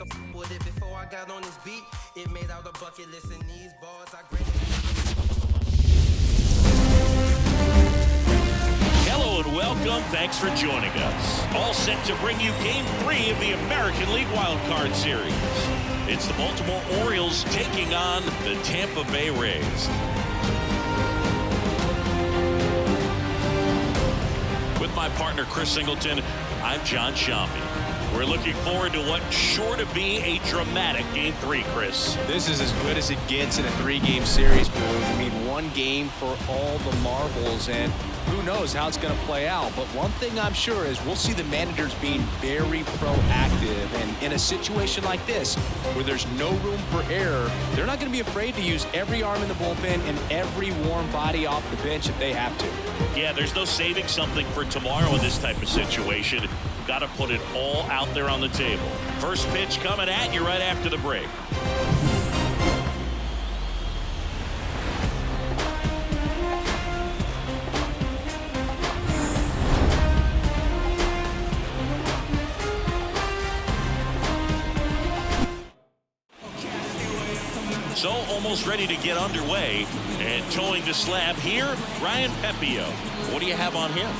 could with it before I got on this beat. It made out a bucket list in these bars. I Hello and welcome. Thanks for joining us. All set to bring you Game 3 of the American League Wild Card Series. It's the Baltimore Orioles taking on the Tampa Bay Rays. With my partner Chris Singleton, I'm John Shambi. We're looking forward to what's sure to be a dramatic Game 3, Chris. This is as good as it gets in a 3-game series, Boone. I mean, one game for all the marbles, and who knows how it's going to play out. But one thing I'm sure is we'll see the managers being very proactive. And in a situation like this, where there's no room for error, they're not going to be afraid to use every arm in the bullpen and every warm body off the bench if they have to. Yeah, there's no saving something for tomorrow in this type of situation. Got to put it all out there on the table. First pitch coming at you right after the break. So almost ready to get underway, and towing the slab here, Ryan Pepiot. What do you have on him?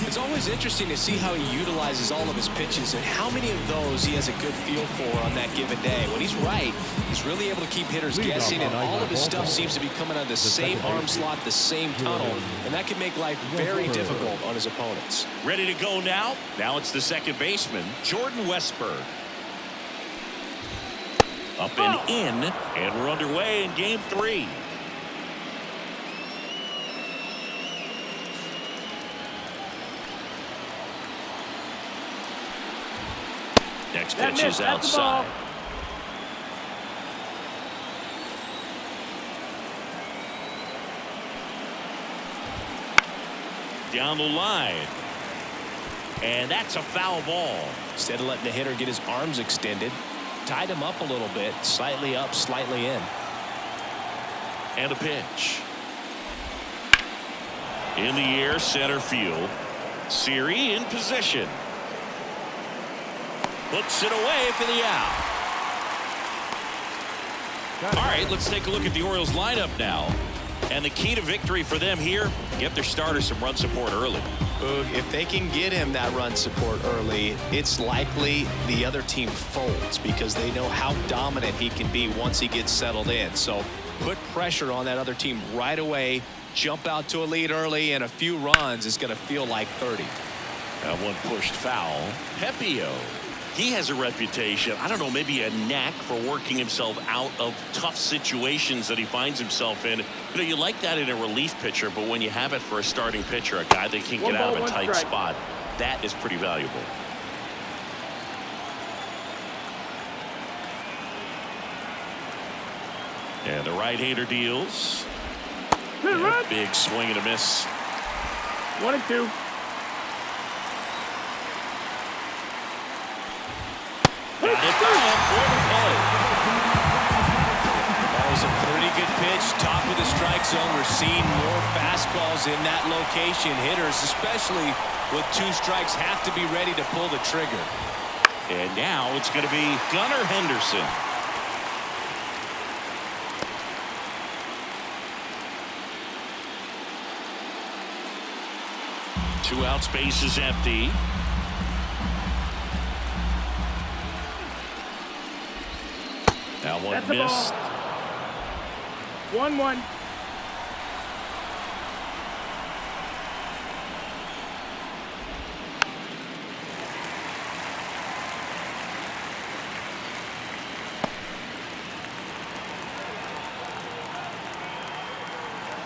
It's always interesting to see how he utilizes all of his pitches and how many of those he has a good feel for on that given day. When he's right, he's really able to keep hitters guessing, and all of his stuff seems to be coming out of the same arm slot, the same tunnel, and that can make life very difficult on his opponents. Ready to go now? Now it's the second baseman, Jordan Westberg. Up and in, and we're underway in Game 3. Next pitch is outside. Down the line. And that's a foul ball. Instead of letting the hitter get his arms extended, tied him up a little bit, slightly up, slightly in. And a pitch. In the air, center field. Siri in position. Puts it away for the out. All right, let's take a look at the Orioles lineup now. And the key to victory for them here, get their starter some run support early. If they can get him that run support early, it's likely the other team folds because they know how dominant he can be once he gets settled in. So put pressure on that other team right away, jump out to a lead early, and a few runs is going to feel like 30. That one pushed foul. Pepiot. He has a reputation, I don't know, maybe a knack for working himself out of tough situations that he finds himself in. You know, you like that in a relief pitcher, but when you have it for a starting pitcher, a guy that can get out of a tight spot, that is pretty valuable. And the right-hander deals. Yeah, big swing and a miss. 1-2. That was a pretty good pitch, top of the strike zone. We're seeing more fastballs in that location. Hitters, especially with 2 strikes, have to be ready to pull the trigger. And now it's going to be Gunnar Henderson. Two outs, base is empty. That one missed. 1-1.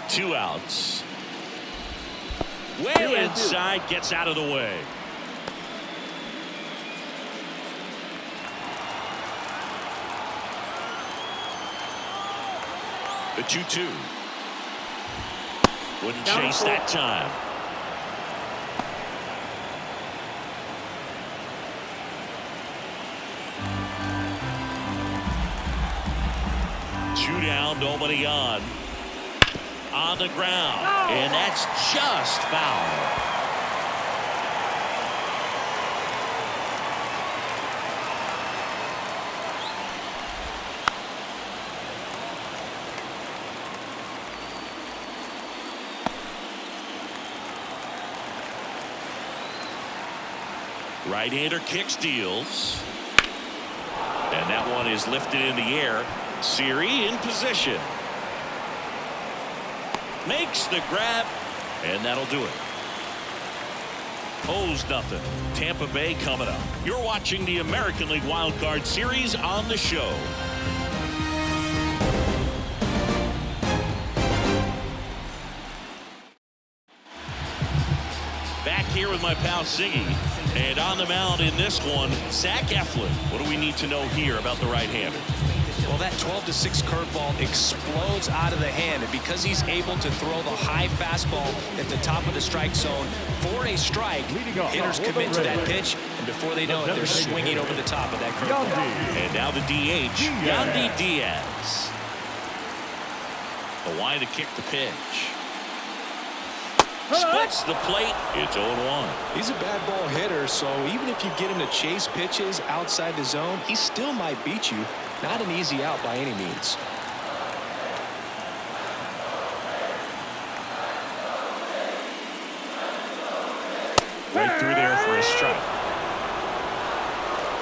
Two outs. Way inside, gets out of the way. The 2-2. Wouldn't chase that time. Two down, nobody on. On the ground. And that's just foul. Right-hander kicks, deals. And that one is lifted in the air. Siri in position. Makes the grab, and that'll do it. O's nothing. Tampa Bay coming up. You're watching the American League Wild Card Series on the show. Back here with my pal Siggy. And on the mound in this one, Zach Eflin. What do we need to know here about the right-hander? Well, that 12-6 curveball explodes out of the hand, and because he's able to throw the high fastball at the top of the strike zone for a strike, hitters commit to that pitch, and before they know it, they're swinging over the top of that curveball. And now the DH, Yandy Diaz. Hawaii to kick the pitch. Splits the plate. It's 0-1. He's a bad ball hitter, so even if you get him to chase pitches outside the zone, he still might beat you. Not an easy out by any means. Right through there for a strike.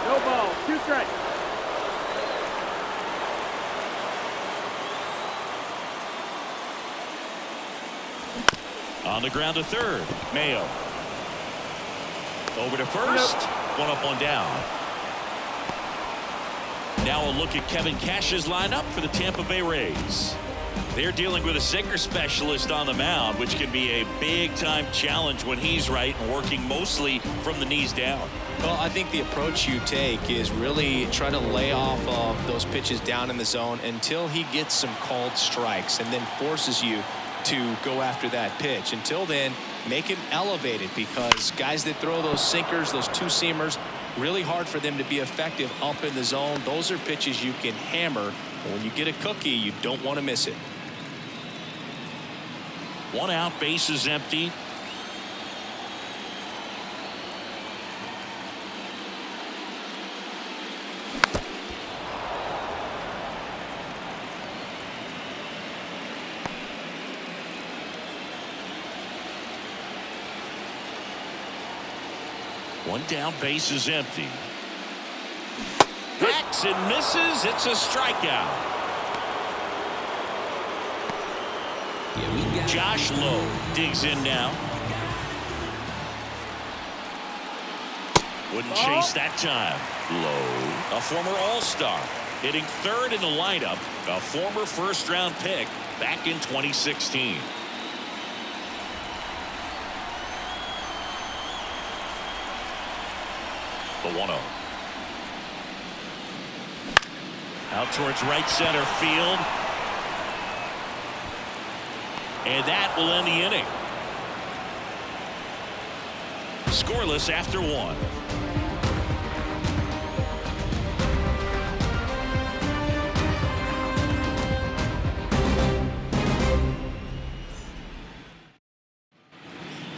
No ball. 2 strikes. On the ground to third. Mayo. Over to first. One up, one down. Now a look at Kevin Cash's lineup for the Tampa Bay Rays. They're dealing with a sinker specialist on the mound, which can be a big-time challenge when he's right and working mostly from the knees down. Well, I think the approach you take is really try to lay off of those pitches down in the zone until he gets some called strikes and then forces you to go after that pitch. Until then, make him elevated, because guys that throw those sinkers, those two-seamers, really hard for them to be effective up in the zone. Those are pitches you can hammer. When you get a cookie, you don't want to miss it. 1 out, bases empty. One down, bases empty. Hacks and misses. It's a strikeout. Josh Lowe digs in now. Wouldn't chase that time. Lowe, a former All-Star, hitting third in the lineup, a former first-round pick back in 2016. The 1-0. Out towards right center field. And that will end the inning. Scoreless after 1.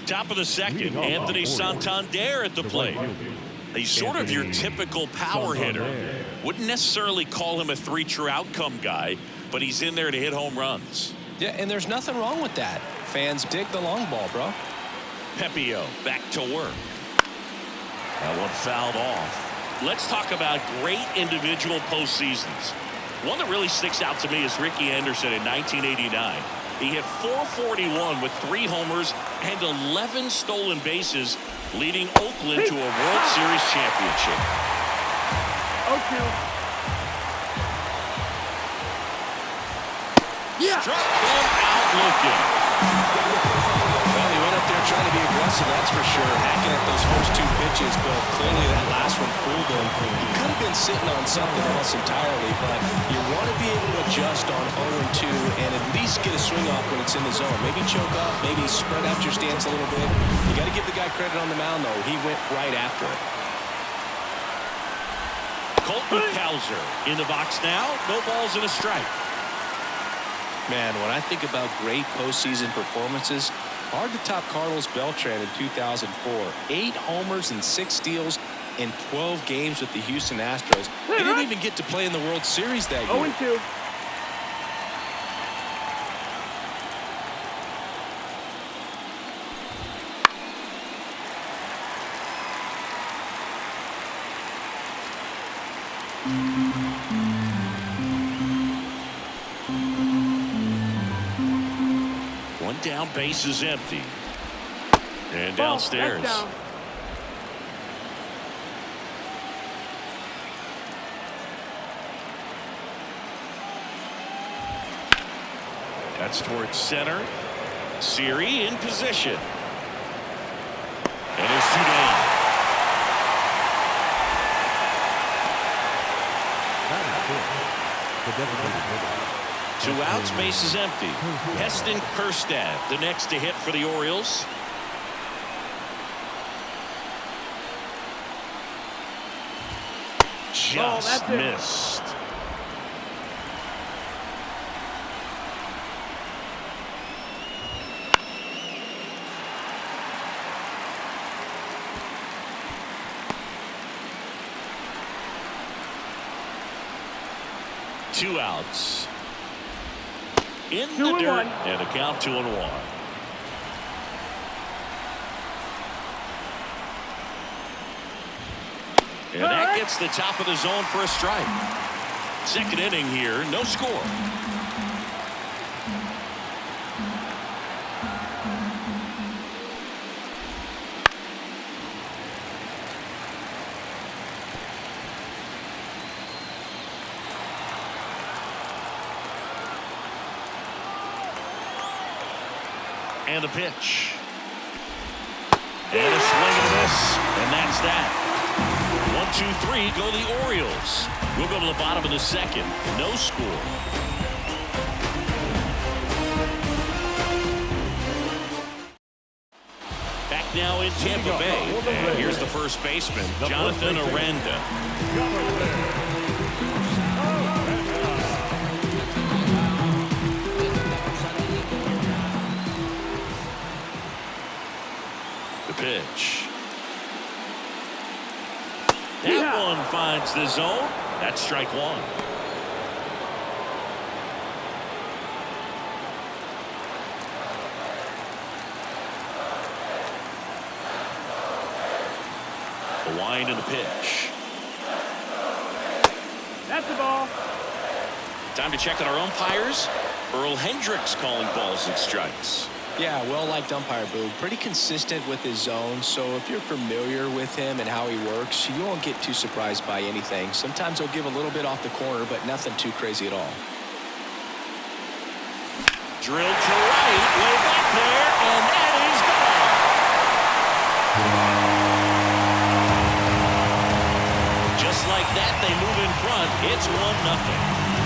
Top of the second, Anthony Santander at the plate. He's sort of your typical power hitter. Wouldn't necessarily call him a 3-true outcome guy, but he's in there to hit home runs. Yeah, and there's nothing wrong with that. Fans dig the long ball, bro. Pepiot back to work. That one fouled off. Let's talk about great individual postseasons. One that really sticks out to me is Ricky Anderson in 1989. He hit .441 with 3 homers and 11 stolen bases, leading Oakland to a World Series championship. 0-2. Struck him out looking. Well, he went up there trying to be aggressive, that's for sure. Hacking at those first 2 pitches, but clearly that last one fooled him. He could have been sitting on something else entirely, but you want to be able to adjust on 0-2 and at least get a swing off when it's in the zone. Maybe choke up, maybe spread out your stance a little bit. You got to give the guy credit on the mound, though. He went right after it. Colton Cowser in the box now. No balls and a strike. Man, when I think about great postseason performances, hard to top Carlos Beltran in 2004. 8 homers and 6 steals in 12 games with the Houston Astros. He didn't even get to play in the World Series that year. 0-2. One down, base is empty. And Ball, downstairs. that's down. That's towards center. Siri in position. And it's 2 down. Two outs, base is empty. Heston Kjerstad, the next to hit for the Orioles. Just missed. Two outs. In the dirt, and a count 2-1. And that gets the top of the zone for a strike. Second inning here, no score. And a pitch. And a swing and a miss. And that's that. 1-2-3 go the Orioles. We'll go to the bottom of the second. No score. Back now in Tampa Bay. And here's the first baseman, Jonathan Aranda. Pitch. That one finds the zone. That's strike one. The wind and the pitch. That's the ball. Time to check on our umpires. Earl Hendricks calling balls and strikes. Yeah, well-liked umpire, Boo. Pretty consistent with his zone, so if you're familiar with him and how he works, you won't get too surprised by anything. Sometimes he'll give a little bit off the corner, but nothing too crazy at all. Drilled to right, way back there, and that is gone. Just like that, they move in front. It's 1-0.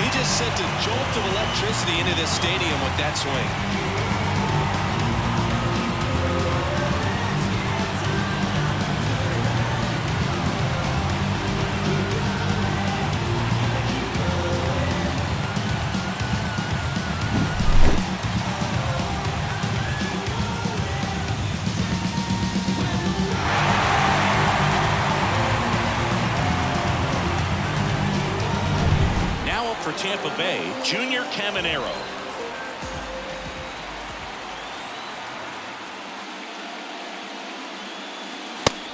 He just sent a jolt of electricity into this stadium with that swing. For Tampa Bay, Junior Caminero.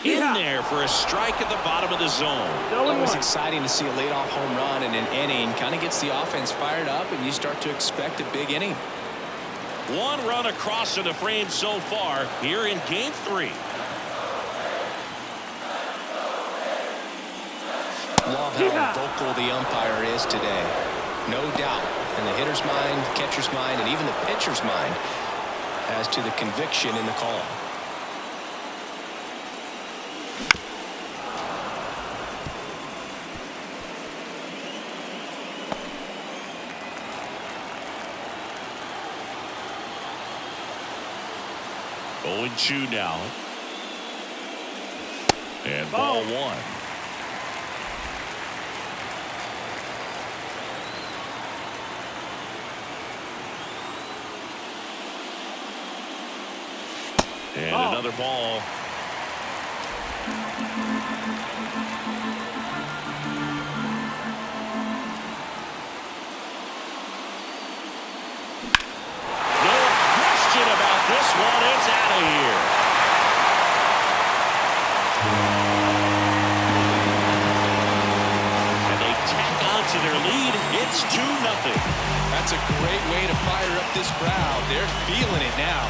In there for a strike at the bottom of the zone. Always exciting to see a leadoff home run in an inning. Kind of gets the offense fired up, and you start to expect a big inning. One run across in the frame so far here in Game 3. Love how vocal the umpire is today. No doubt in the hitter's mind, catcher's mind, and even the pitcher's mind as to the conviction in the call. Oh, 0-2 now. And ball one. And another ball. No question about this one. It's out of here. And they to their lead. It's 2-0. That's a great way to fire up this crowd. They're feeling it now.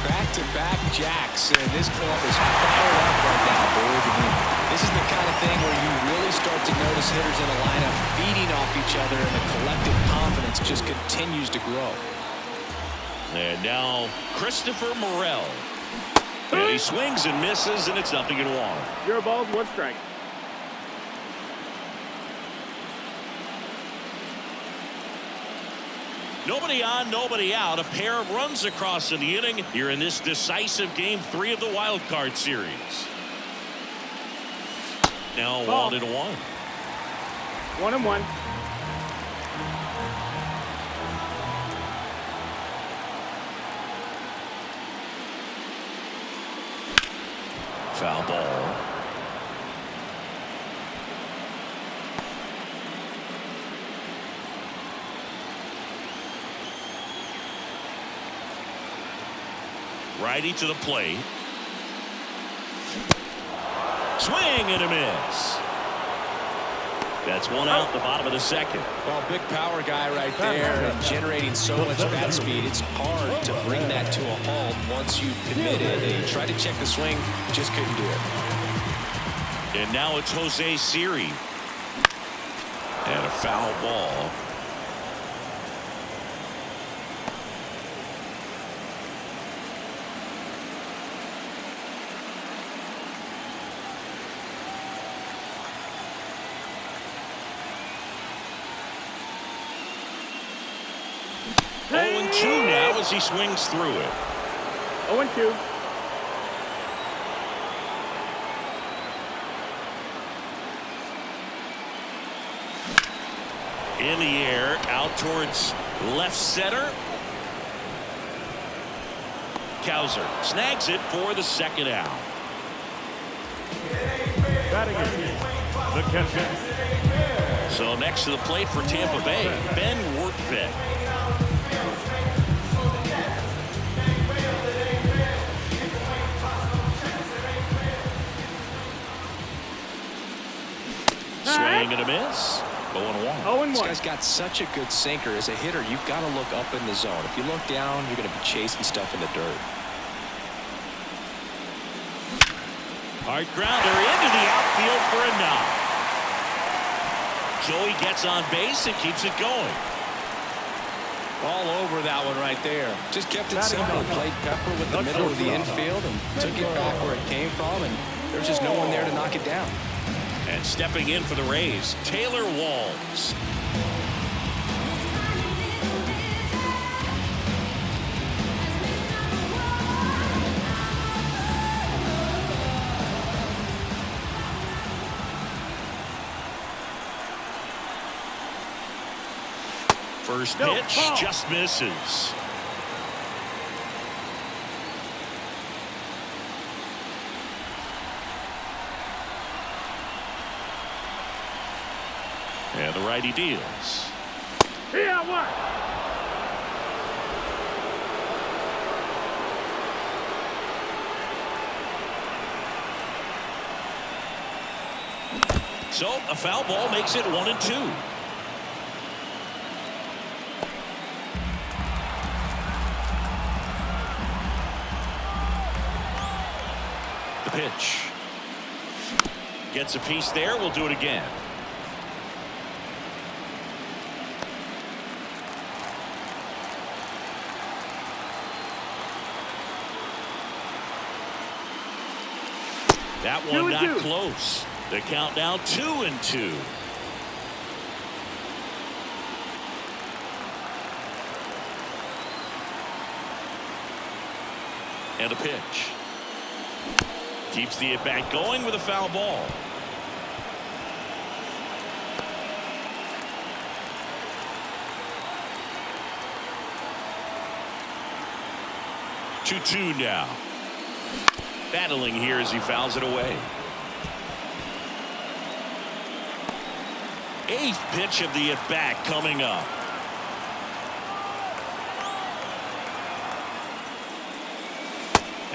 Back-to-back jacks, and this club is fired up right now, boys. I mean, this is the kind of thing where you really start to notice hitters in a lineup feeding off each other, and the collective confidence just continues to grow. And now Christopher Morel. And he swings and misses, and it's 0-1. 0 balls, 1 strike. Nobody on, nobody out. A pair of runs across in the inning here in this decisive Game 3 of the wild card series. Now 1-1. 1-1. Foul ball. Righty to the plate. Swing and a miss. That's 1 out at the bottom of the second. Well, big power guy right there, and generating so much bat speed, it's hard to bring that to a halt once you've committed. They tried to check the swing, just couldn't do it. And now it's Jose Siri. And a foul ball. Hey! 0-2 now as he swings through it. 0-2. In the air, out towards left center. Cowser snags it for the second out. Batting it. The catcher. So next to the plate for Tampa Bay, Ben Workvett. Swing and a miss. 0-1. This guy's got such a good sinker. As a hitter, you've got to look up in the zone. If you look down, you're going to be chasing stuff in the dirt. Hard grounder into the outfield for a knock. Joey gets on base and keeps it going. All over that one right there. Just kept it simple. Played Pepper with the middle of the infield and took it back where it came from, and there's just no one there to knock it down. And stepping in for the Rays, Taylor Walls. First pitch just misses. And the righty deals. Yeah, what? So a foul ball makes it 1-2. The pitch. Gets a piece there. We'll do it again. That one not close. The count now 2-2. And a pitch. Keeps the at-bat going with a foul ball. Two now. Battling here as he fouls it away. Eighth pitch of the at-bat coming up.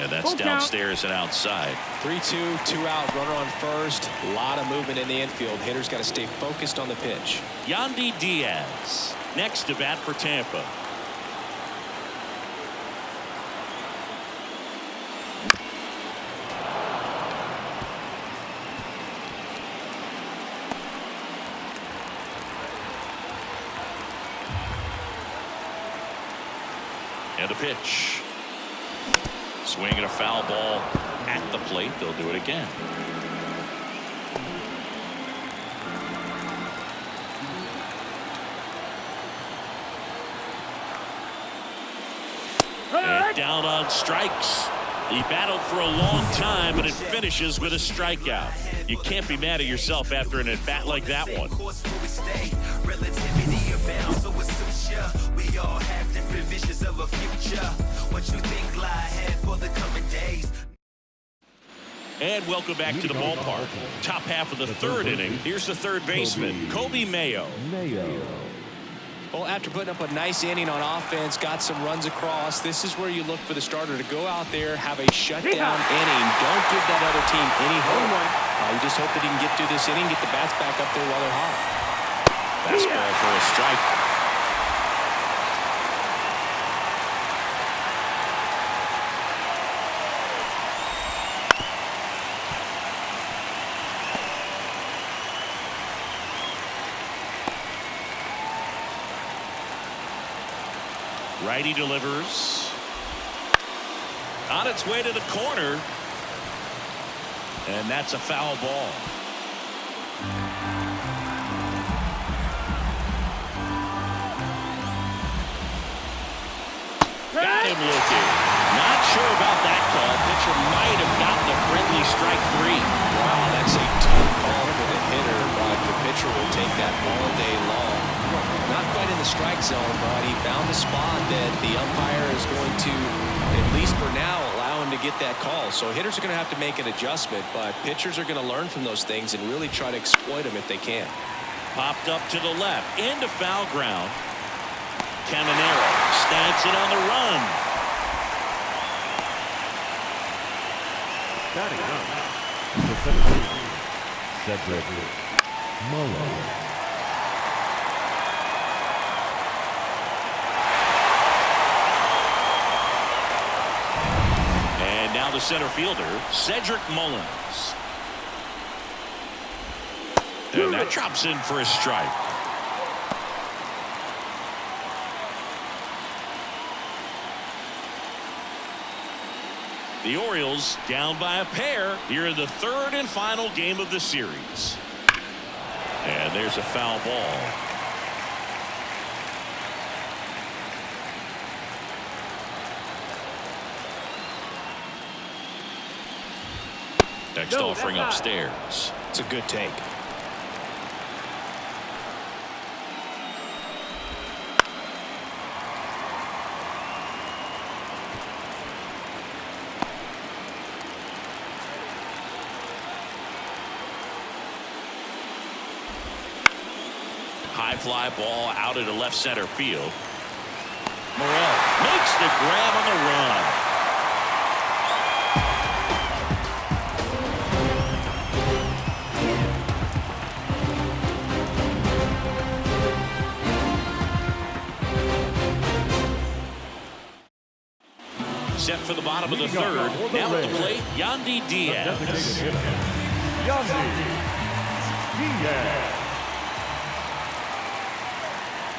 And that's downstairs and outside. 3-2, 2 out, runner on first. A lot of movement in the infield. Hitter's got to stay focused on the pitch. Yandy Diaz next to bat for Tampa. And a pitch. Swinging a foul ball at the plate. They'll do it again. And down on strikes. He battled for a long time, and it finishes with a strikeout. You can't be mad at yourself after an at-bat like that one. We all have different visions of a future. What you think lie ahead for the coming days. And welcome back to the ballpark. Top half of the third inning. Here's the third baseman, Kobe Mayo. Well, after putting up a nice inning on offense, got some runs across, this is where you look for the starter to go out there, have a shutdown inning. Don't give that other team any hope. You just hope that he can get through this inning, get the bats back up there while they're hot. Fastball for a strike. Righty delivers. On its way to the corner. And that's a foul ball. Got him looking. Not sure about that call. Pitcher might have gotten a friendly strike 3. Wow, that's a tough call for the hitter, but the pitcher will take that all day long. Not quite in the strike zone, but he found a spot that the umpire is going to, at least for now, allow him to get that call. So hitters are going to have to make an adjustment, but pitchers are going to learn from those things and really try to exploit them if they can. Popped up to the left, into foul ground. Caminero stacks it on the run. Batting up, the 17, Edwin Uceta. Now the center fielder, Cedric Mullins. And that drops in for a strike. The Orioles down by a pair here in the third and final game of the series. And there's a foul ball. Next offering upstairs. It's a good take. High fly ball out into left center field. Morel makes the grab on the run. Set for the bottom of the third. Now at the plate, Yandy Diaz.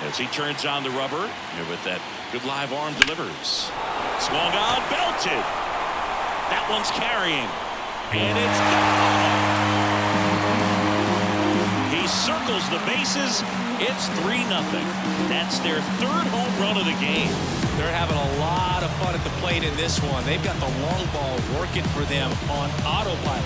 As he turns on the rubber, and with that good live arm delivers. Swung on, belted. That one's carrying. And it's gone. He circles the bases. It's 3-0. That's their third home run of the game. They're having a lot of fun at the plate in this one. They've got the long ball working for them on autopilot.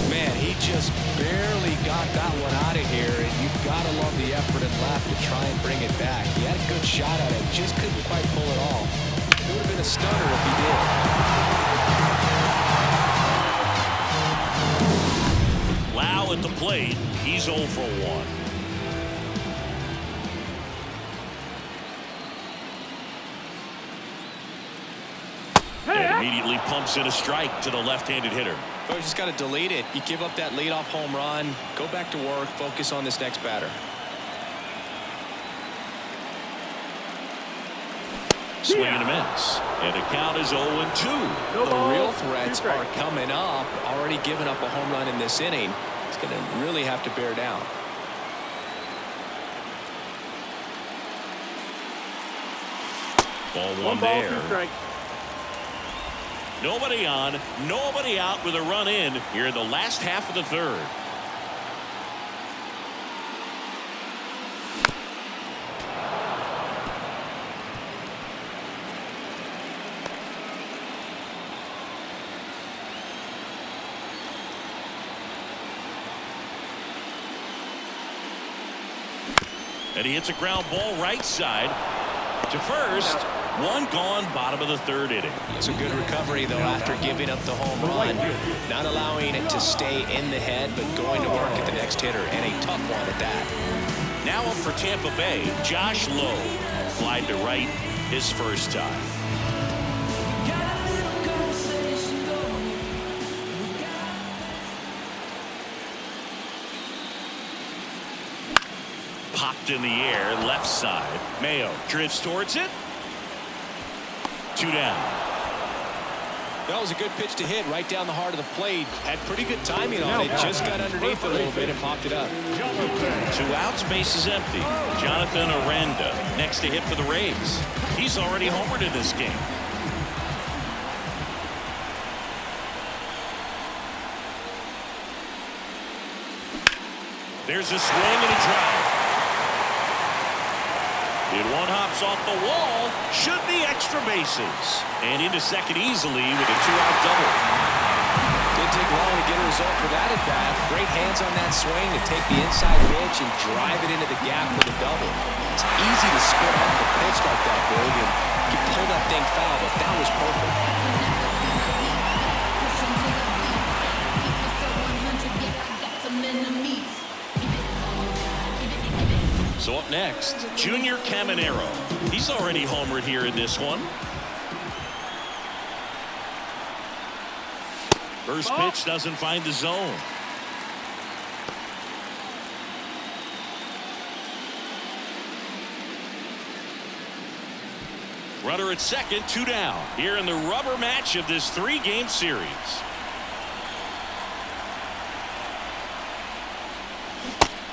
Man, he just barely got that one out of here, and you've got to love the effort and left to try and bring it back. He had a good shot at it, just couldn't quite pull it off. It would have been a stunner if he did. Lau at the plate. He's 0 for 1. he pumps in a strike to the left-handed hitter. Oh, you just got to delete it. You give up that leadoff home run, go back to work, focus on this next batter. Swing and a miss. And the count is 0-2. The real threats are coming up. Already given up a home run in this inning. He's going to really have to bear down. Ball one there. Nobody on, nobody out with a run in here in the last half of the third. And he hits a ground ball right side to first. One gone, bottom of the third inning. It's a good recovery, though, after giving up the home run. Not allowing it to stay in the head, but going to work at the next hitter, and a tough one at that. Now up for Tampa Bay, Josh Lowe. Flied to right his first time. Popped in the air, left side. Mayo drifts towards it. 2 down. That was a good pitch to hit right down the heart of the plate. Had pretty good timing on it. Just got underneath it a little bit and popped it up. 2 outs, base is empty. Jonathan Aranda next to hit for the Rays. He's already homered in this game. There's a swing and a drive. And one hops off the wall, should be extra bases. And into second easily with a 2-out double. Didn't take long to get a result for that at bat. Great hands on that swing to take the inside pitch and drive it into the gap for the double. It's easy to spin off a pitch like that, Big, and you pull that thing foul, but that was perfect. So up next, Junior Caminero. He's already homered here in this one. First pitch doesn't find the zone. Runner at second, 2 down. Here in the rubber match of this 3-game series.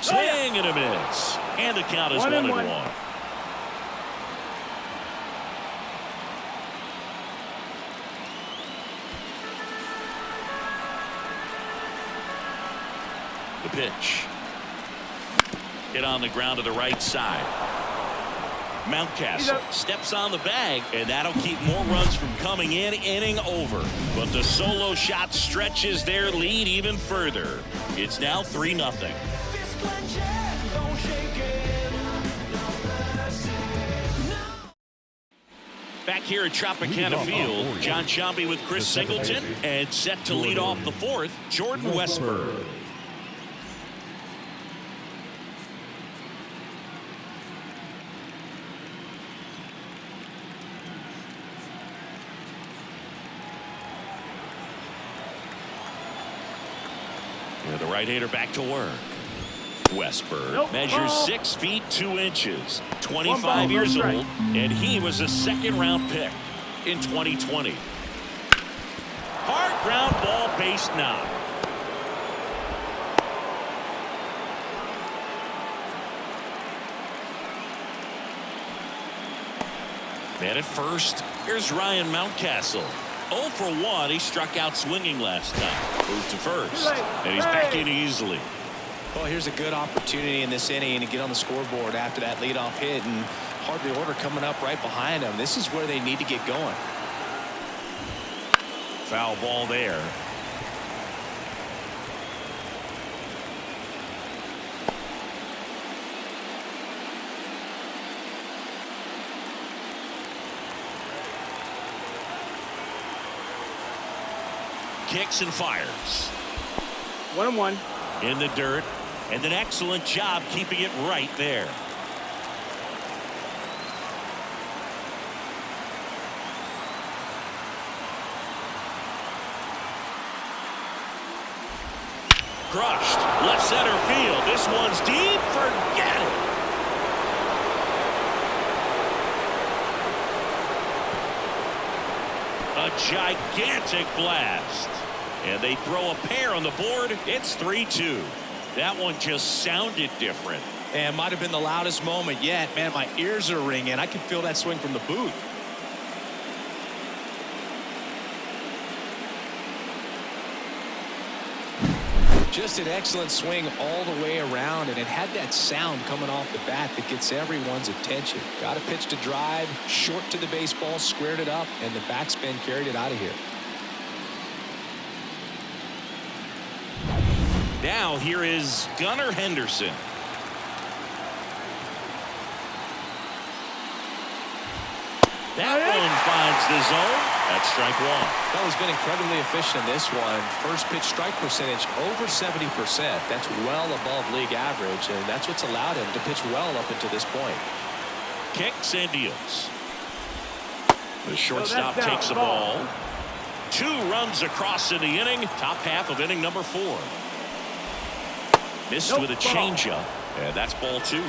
Swing and a miss. And the count is 1-1. The pitch. Hit on the ground to the right side. Mountcastle steps on the bag, and that'll keep more runs from coming in. Inning over. But the solo shot stretches their lead even further. It's now 3-0. Back here at Tropicana Field, John Sciambi with Chris Singleton, and set to lead off the fourth, Jordan Westburg. And the right-hander back to work. Westburg measures 6 feet 2 inches, 25 years old, and he was a second-round pick in 2020. Hard ground ball, base knock. Man at first, here's Ryan Mountcastle. 0 for 1. He struck out swinging last time. Moved to first, and he's back in easily. Well, here's a good opportunity in this inning to get on the scoreboard after that leadoff hit, and hardly order coming up right behind them. This is where they need to get going. Foul ball there. Kicks and fires. 1-1. In the dirt, and an excellent job keeping it right there. crushed. Left center field. This one's deep. Forget it. A gigantic blast. And they throw a pair on the board. It's 3-2. That one just sounded different. And might have been the loudest moment yet. Man, my ears are ringing. I can feel that swing from the booth. Just an excellent swing all the way around, and it had that sound coming off the bat that gets everyone's attention. Got a pitch to drive, short to the baseball, squared it up, and the backspin carried it out of here. Now here is Gunnar Henderson. That one finds the zone. That's strike one. Well, he's been incredibly efficient in this one. First pitch strike percentage over 70%. That's well above league average, and that's what's allowed him to pitch well up until this point. Kicks and deals. The shortstop takes the ball. 2 runs across in the inning. Top half of inning number 4. Missed with a changeup, and that's ball 2.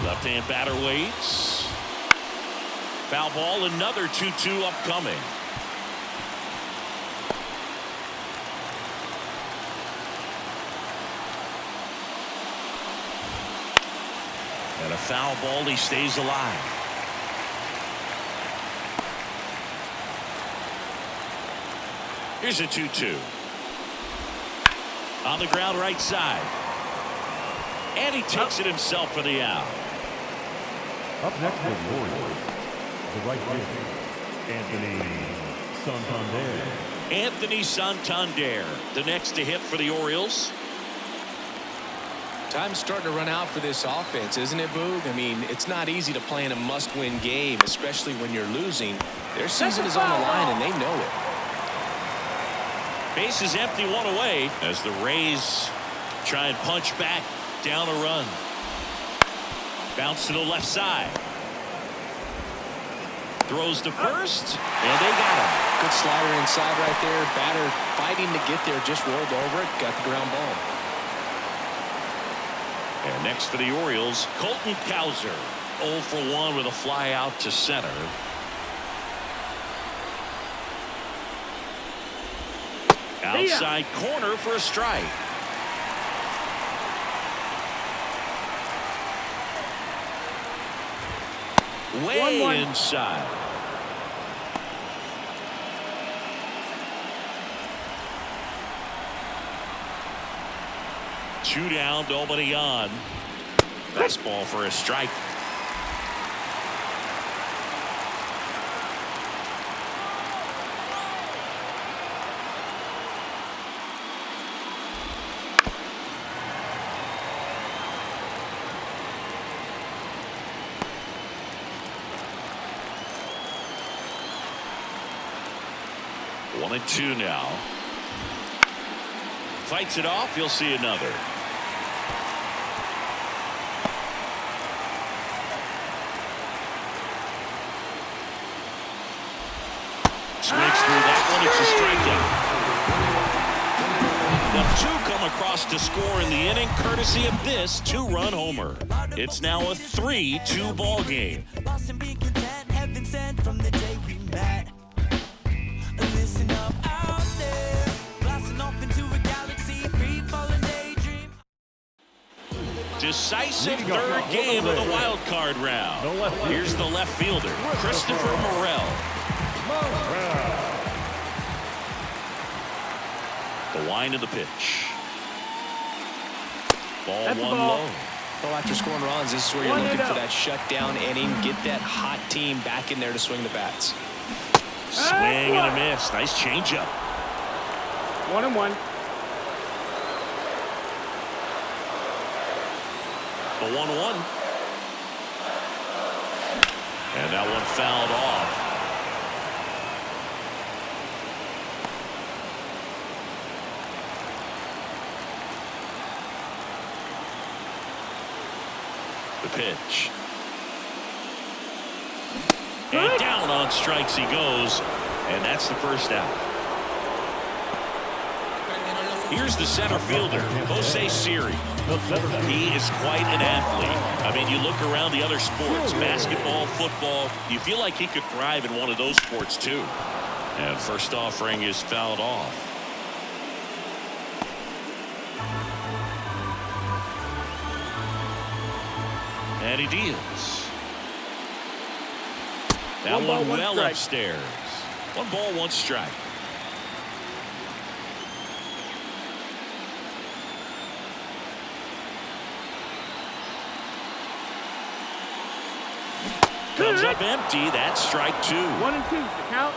Left-hand batter waits. Foul ball, another 2-2 upcoming. And a foul ball, he stays alive. Here's a 2-2. On the ground right side. And he takes it himself for the out. Up next for the Orioles, the right fielder, Anthony Santander. Anthony Santander, the next to hit for the Orioles. Time's starting to run out for this offense, isn't it, Boog? I mean, it's not easy to play in a must-win game, especially when you're losing. Their season is on the line, and they know it. Base is empty, 1 away, as the Rays try and punch back down a run. Bounce to the left side. Throws to first, and they got him. Good slider inside right there. Batter fighting to get there, just rolled over it, got the ground ball. And next for the Orioles, Colton Cowser, 0 for 1 with a fly out to center. Outside corner for a strike. Way 1-1. inside. Two down, nobody on. Fastball for a strike. One and 2 now. Fights it off. You'll see another. Swings through that one. It's a strikeout. The 2 come across to score in the inning, courtesy of this 2-run homer. It's now a 3-2 ball game. Decisive third game of the wild card round. Here's the left fielder, Christopher Morel. The wind of the pitch. Ball 1 low. Well, after scoring runs, this is where you're looking for that shutdown inning. Get that hot team back in there to swing the bats. Swing and a miss. Nice changeup. 1-1. The 1-1. And that one fouled off. The pitch. And down on strikes he goes. And that's the first out. Here's the center fielder, Jose Siri. He is quite an athlete. I mean, you look around the other sports, basketball, football, you feel like he could thrive in one of those sports too. And first offering is fouled off. And he deals. That one well upstairs. 1 ball, 1 strike. Comes up empty. That's strike 2. 1 and 2. The count.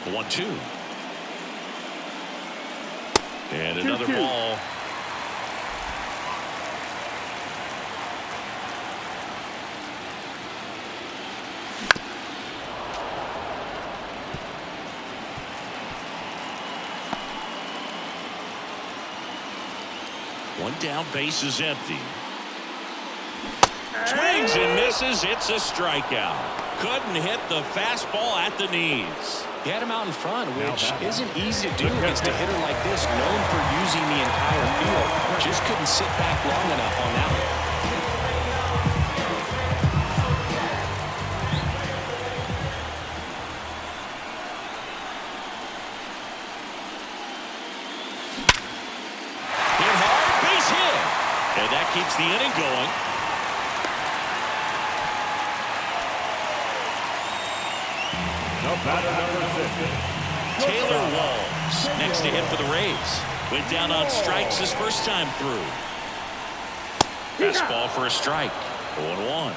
The 1-2. And another ball. One down, base is empty. Swings and misses. It's a strikeout. Couldn't hit the fastball at the knees. He had him out in front, which isn't easy to do against a hitter like this, known for using the entire field. Just couldn't sit back long enough on that one. Hit hard, base hit. And that keeps the inning going. Batter number 6. Taylor Walls next to hit for the Rays. Went down on strikes his first time through. Fastball for a strike. 0-1.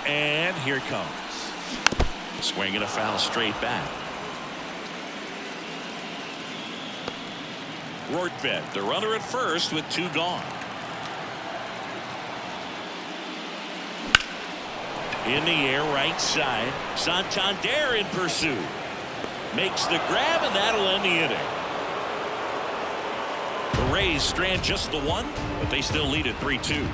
And here it comes. Swinging a foul straight back. Rortvedt, the runner at first with 2 gone. In the air, right side. Santander in pursuit. Makes the grab, and that'll end the inning. The Rays strand just the 1, but they still lead at 3-2.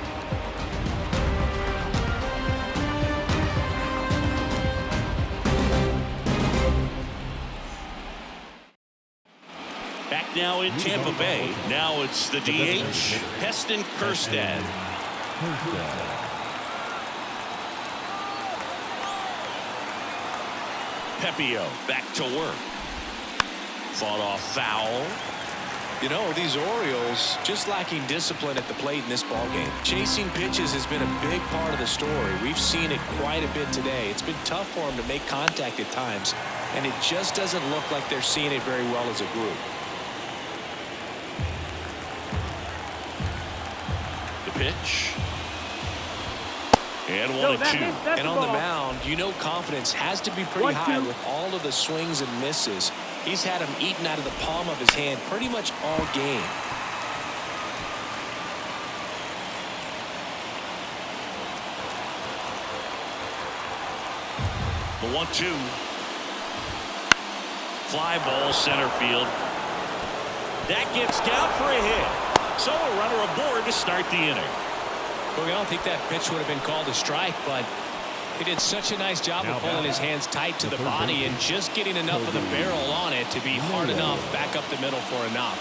Now in Tampa Bay. Now it's the DH, Heston Kjerstad. Pepiot back to work. Fought off foul. You know, these Orioles just lacking discipline at the plate in this ballgame. Chasing pitches has been a big part of the story. We've seen it quite a bit today. It's been tough for them to make contact at times, and it just doesn't look like they're seeing it very well as a group. Pitch. And 1-2. And on the mound, you know confidence has to be pretty high with all of the swings and misses. He's had them eaten out of the palm of his hand pretty much all game. The 1-2. Fly ball center field. That gets down for a hit. So a runner aboard to start the inning. Well, I don't think that pitch would have been called a strike, but he did such a nice job of pulling his hands tight to the body and just getting enough of the barrel on it to be hard enough back up the middle for a knock.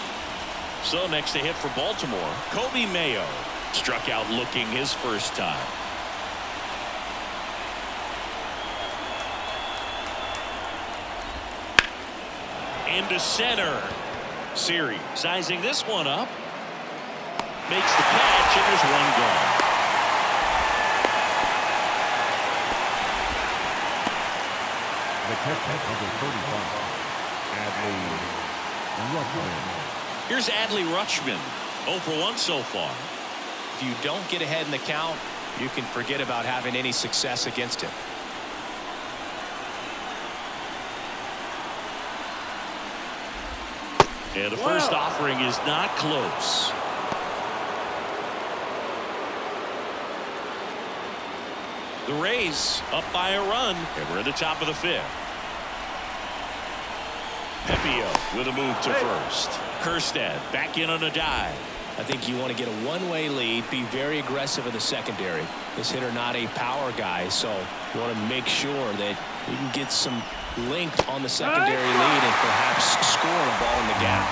So next to hit for Baltimore, Kobe Mayo struck out looking his first time. Into center. Siri sizing this one up. Makes the catch, and there's 1 gone. The catcher number 35, Adley Rutschman. Here's Adley Rutschman, 0 for 1 so far. If you don't get ahead in the count, you can forget about having any success against him. And the first offering is not close. The Rays up by a run, and we're at the top of the 5th. Pepiot with a move to first. Kerstead back in on a dive. I think you want to get a one-way lead, be very aggressive in the secondary. This hitter not a power guy, so you want to make sure that you can get some length on the secondary lead and perhaps score a ball in the gap.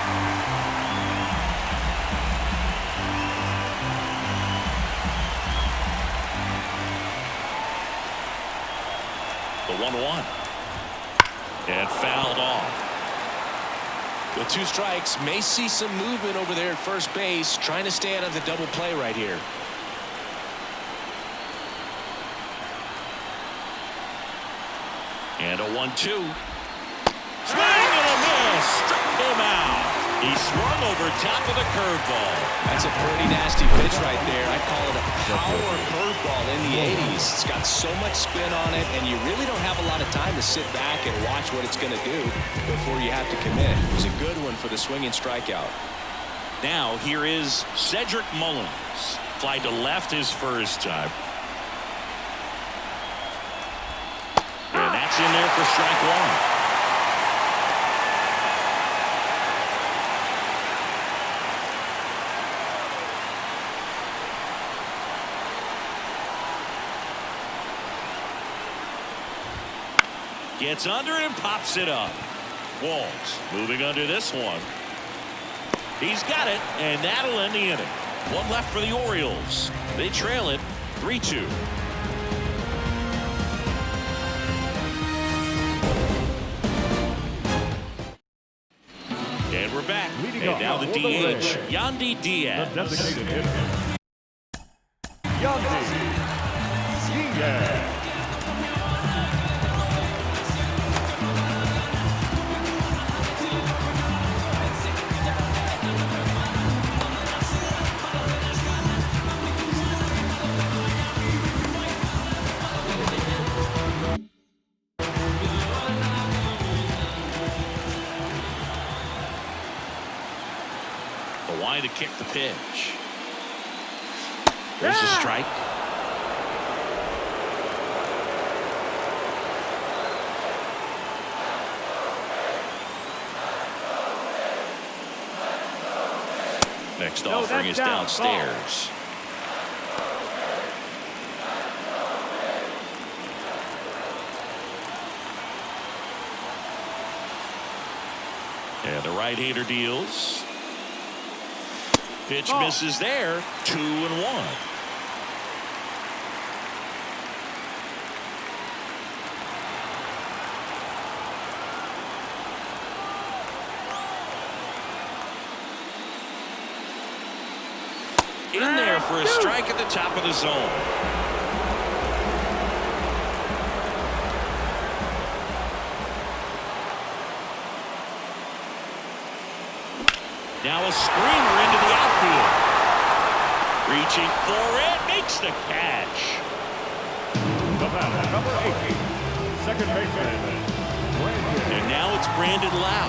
The 1-1. And fouled off. With 2 strikes, may see some movement over there at first base, trying to stay out of the double play right here. And a 1-2. Swing and a miss. Struck him out. He swung over top of the curveball. That's a pretty nasty pitch right there. I call it a power curveball in the 80s. It's got so much spin on it, and you really don't have a lot of time to sit back and watch what it's going to do before you have to commit. It was a good one for the swinging strikeout. Now here is Cedric Mullins. Fly to left his first time. And that's in there for strike 1. Gets under and pops it up. Walls moving under this one. He's got it, and that'll end the inning. 1 left for the Orioles. They trail it 3-2. And we're back. And now the DH, Yandy Diaz. The designated hitter, Yandy Diaz. To kick the pitch. There's a strike. Next offering is downstairs. And the right-hander deals. Pitch misses there. 2-1. In there for a strike at the top of the zone. Now a screamer into the outfield. Reaching for it, makes the catch. The batter, number 18, second baseman, Brandon. And now it's Brandon Lau.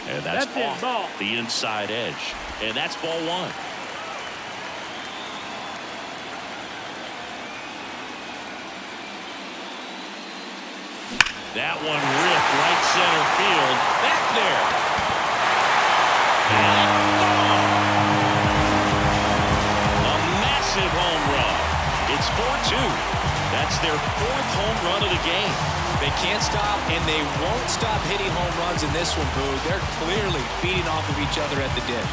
And that's off the inside edge. And that's ball 1. That one ripped right center field. Back there. A massive home run. It's 4-2. That's their 4th home run of the game. They can't stop, and they won't stop hitting home runs in this one, Boo. They're clearly feeding off of each other at the dish.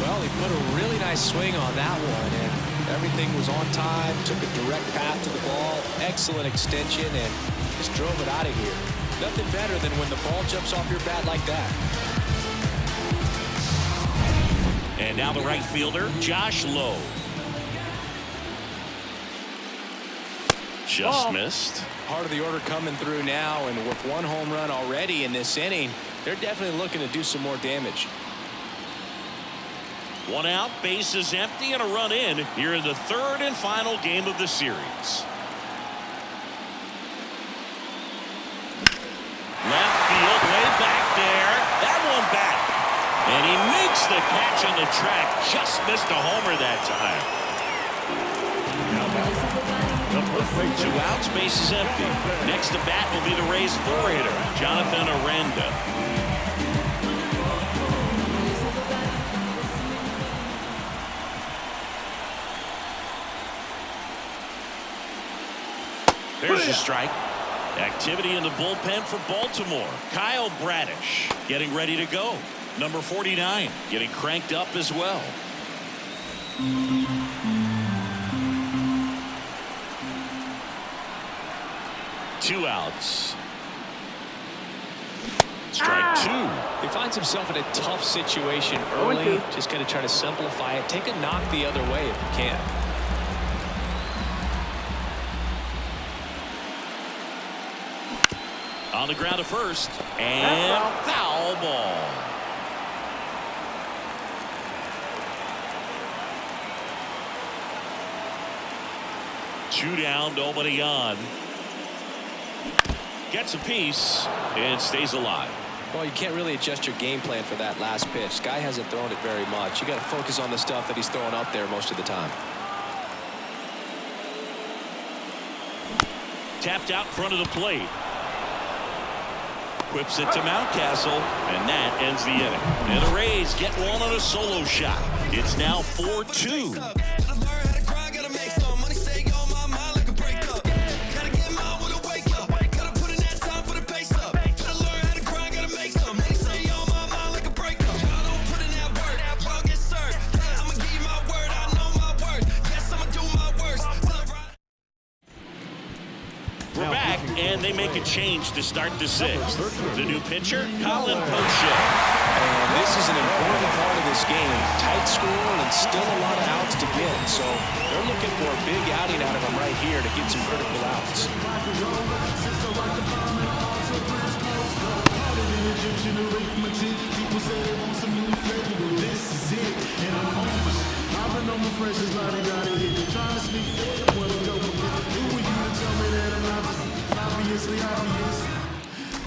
Well, he put a really nice swing on that one, and everything was on time, took a direct path to the ball, excellent extension, and just drove it out of here. Nothing better than when the ball jumps off your bat like that. And now the right fielder, Josh Lowe. Just missed. Part of the order coming through now, and with one home run already in this inning, they're definitely looking to do some more damage. One out, bases empty, and a run in here in the third and final game of the series. Left field, way back there. That one back. And he makes the catch on the track. Just missed a homer that time. Two outs, bases empty. Next to bat will be the Rays four-hitter, Jonathan Aranda. There's a strike. Activity in the bullpen for Baltimore. Kyle Bradish getting ready to go. Number 49 getting cranked up as well. Two outs. Strike two. He finds himself in a tough situation early. Just going to try to simplify it. Take a knock the other way if you can. On the ground to first, and foul ball. Two down, nobody on. Gets a piece and stays alive. Well, you can't really adjust your game plan for that last pitch. Guy hasn't thrown it very much. You got to focus on the stuff that he's throwing up there most of the time. Tapped out in front of the plate. Whips it to Mountcastle, and that ends the inning. And the Rays get one on a solo shot. It's now 4-2. We're back, and they make a change to start the sixth. The new pitcher, Colin Poche. And this is an important part of this game. Tight score and still a lot of outs to get. So they're looking for a big outing out of him right here to get some critical outs.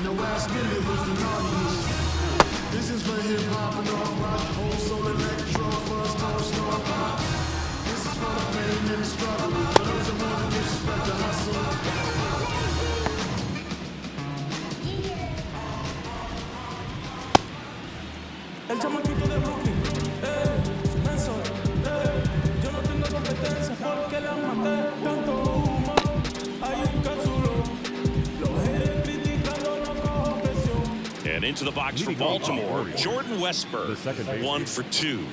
No ass minute who's the naughtiest. This is for hip hop and all rock, whole soul electro, first tone star pop. This is for the pain and the struggle, for those that want to disrespect the hustle. El chamaquito de Brooklyn, menso, yo no tengo competencia porque la maté, tanto humo, hay un casulo. And into the box for Baltimore, Jordan Westburg, 1 for 2.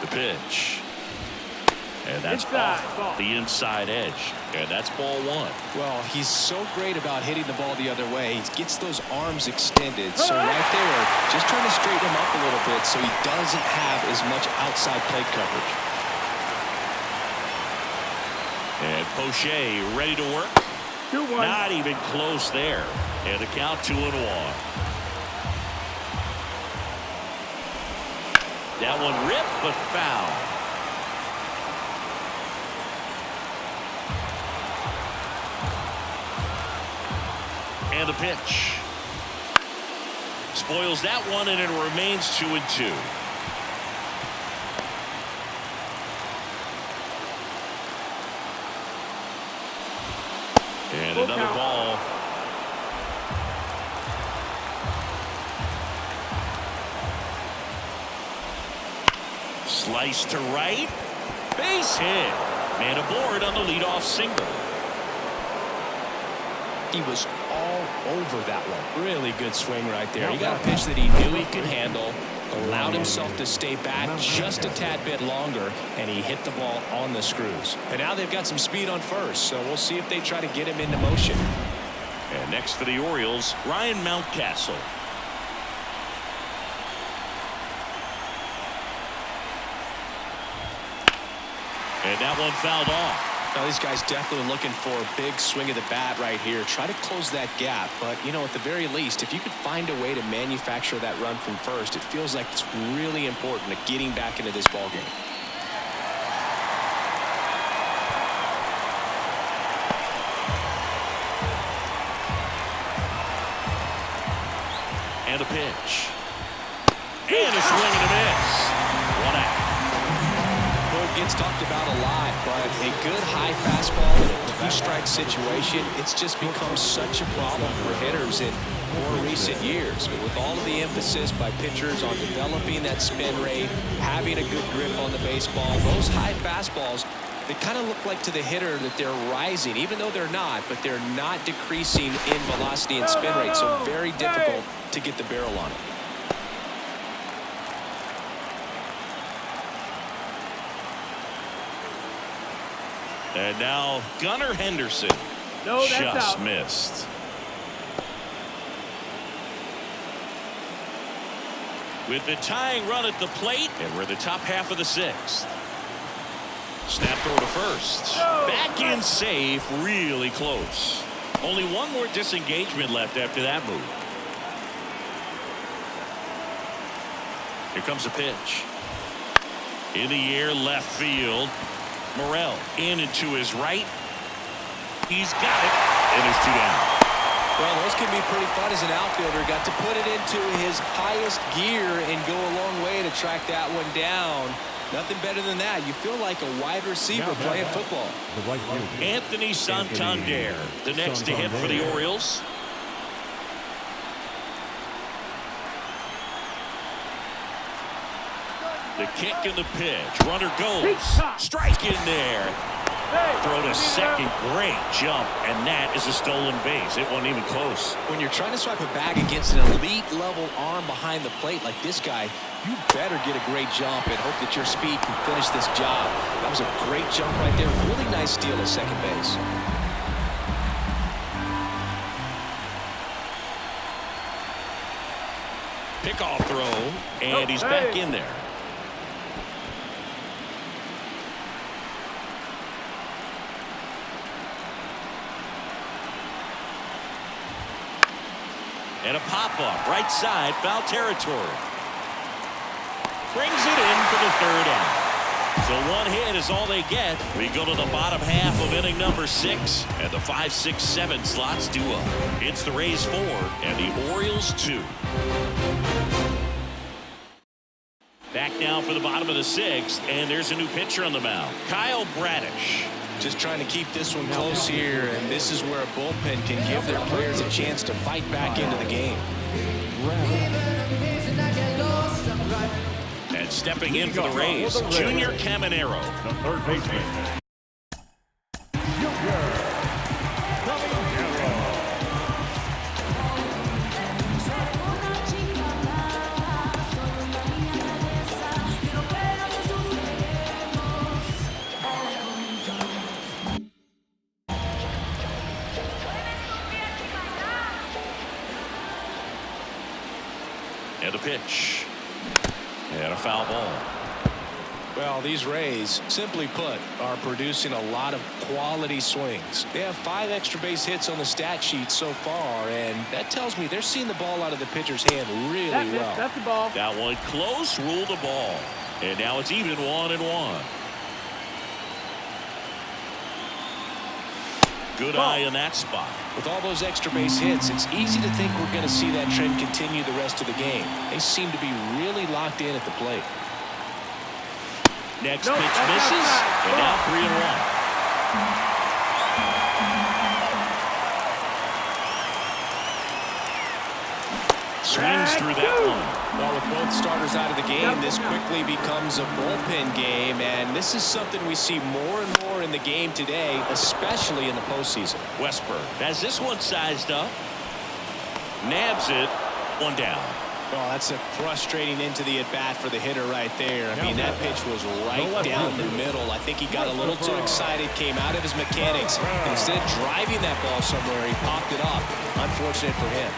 The pitch. And that's off the inside edge. And that's ball one. Well, he's so great about hitting the ball the other way. He gets those arms extended. So right there, just trying to straighten him up a little bit so he doesn't have as much outside plate coverage. And Poche ready to work. 2-1. Not even close there. And the count 2-1. That one ripped, but foul. And a pitch. Spoils that one, and it remains 2-2. And another ball. Slice to right. Base hit. Man aboard on the leadoff single. He was all over that one. Really good swing right there. He got a pitch that he knew he could handle, allowed himself to stay back just a tad bit longer, and he hit the ball on the screws. And now they've got some speed on first, so we'll see if they try to get him into motion. And next for the Orioles, Ryan Mountcastle. And that one fouled off. Now, these guys definitely looking for a big swing of the bat right here. Try to close that gap. But, you know, at the very least, if you could find a way to manufacture that run from first, it feels like it's really important to getting back into this ball game. And a pitch. And a swing and a miss. 1 out. Gets talked about a lot, but a good high fastball in a two-strike situation, it's just become such a problem for hitters in more recent years. But with all of the emphasis by pitchers on developing that spin rate, having a good grip on the baseball, those high fastballs, they kind of look like to the hitter that they're rising, even though they're not, but they're not decreasing in velocity and spin rate, so very difficult to get the barrel on it. And now Gunnar Henderson just missed. With the tying run at the plate, and we're in the top half of the 6th. Snap throw to first. Back in safe, really close. Only one more disengagement left after that move. Here comes a pitch. In the air, left field. Morel in and to his right. He's got it, and there's 2 down. Well, those can be pretty fun as an outfielder. Got to put it into his highest gear and go a long way to track that one down. Nothing better than that. You feel like a wide receiver playing football. Anthony Santander, the next to hit for the Orioles. The kick and the pitch. Runner goes. Strike in there. Throw to second. Great jump. And that is a stolen base. It wasn't even close. When you're trying to swipe a bag against an elite level arm behind the plate like this guy, you better get a great jump and hope that your speed can finish this job. That was a great jump right there. Really nice steal at second base. Pickoff throw. And he's back in there. And a pop-up, right side, foul territory. Brings it in for the 3rd out. So 1 hit is all they get. We go to the bottom half of inning number 6, and the 5, 6, 7 slots do up. It's the Rays 4 and the Orioles 2. Back now for the bottom of the 6th, and there's a new pitcher on the mound, Kyle Bradish. Just trying to keep this one close here, and this is where a bullpen can give their players a chance to fight back into the game. And stepping in for the Rays, Junior Caminero. The third baseman. And a pitch. And a foul ball. Well, these Rays, simply put, are producing a lot of quality swings. They have 5 extra base hits on the stat sheet so far, and that tells me they're seeing the ball out of the pitcher's hand really well. That's the ball. That one close, ruled the ball. And now it's even 1-1. Good eye in that spot. With all those extra base hits, it's easy to think we're going to see that trend continue the rest of the game. They seem to be really locked in at the plate. Next pitch misses, and now 3-1. Swings through that one. Well, with both starters out of the game, this quickly becomes a bullpen game, and this is something we see more and more in the game today, especially in the postseason. Westberg has this one sized up. Nabs it. 1 down. Well, that's a frustrating into the at-bat for the hitter right there. I mean, that pitch was right down the middle. I think he got a little too excited, came out of his mechanics, and instead of driving that ball somewhere, he popped it up. Unfortunate for him.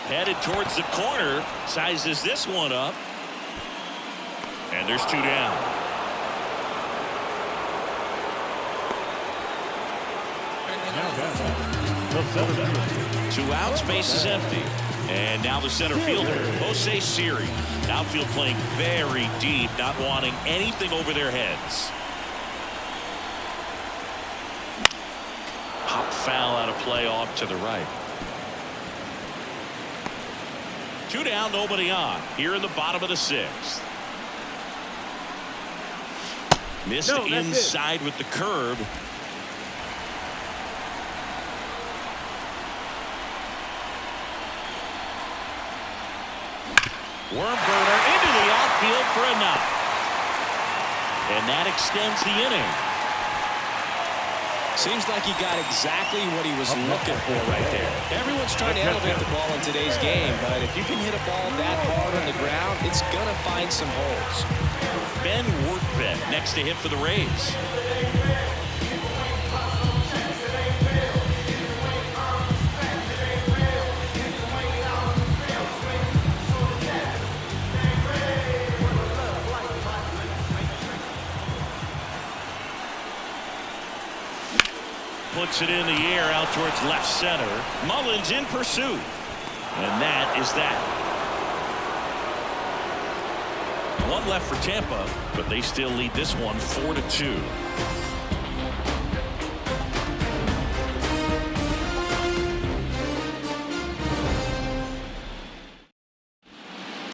Headed towards the corner, sizes this one up. And there's 2 down. The center. 2 outs, base is empty. And now the center fielder, Jose Siri. Outfield playing very deep, not wanting anything over their heads. Pop foul out of play off to the right. 2 down, nobody on. Here in the bottom of the 6th. Missed inside with the curve. Worm burner into the outfield for a knock. And that extends the inning. Seems like he got exactly what he was looking for right there. Everyone's trying to elevate the ball in today's game, but if you can hit a ball that hard on the ground, it's going to find some holes. Ben Workvet next to hit for the Rays. Puts it in the air out towards left center. Mullins in pursuit. And that is that. 1 left for Tampa, but they still lead this one 4-2.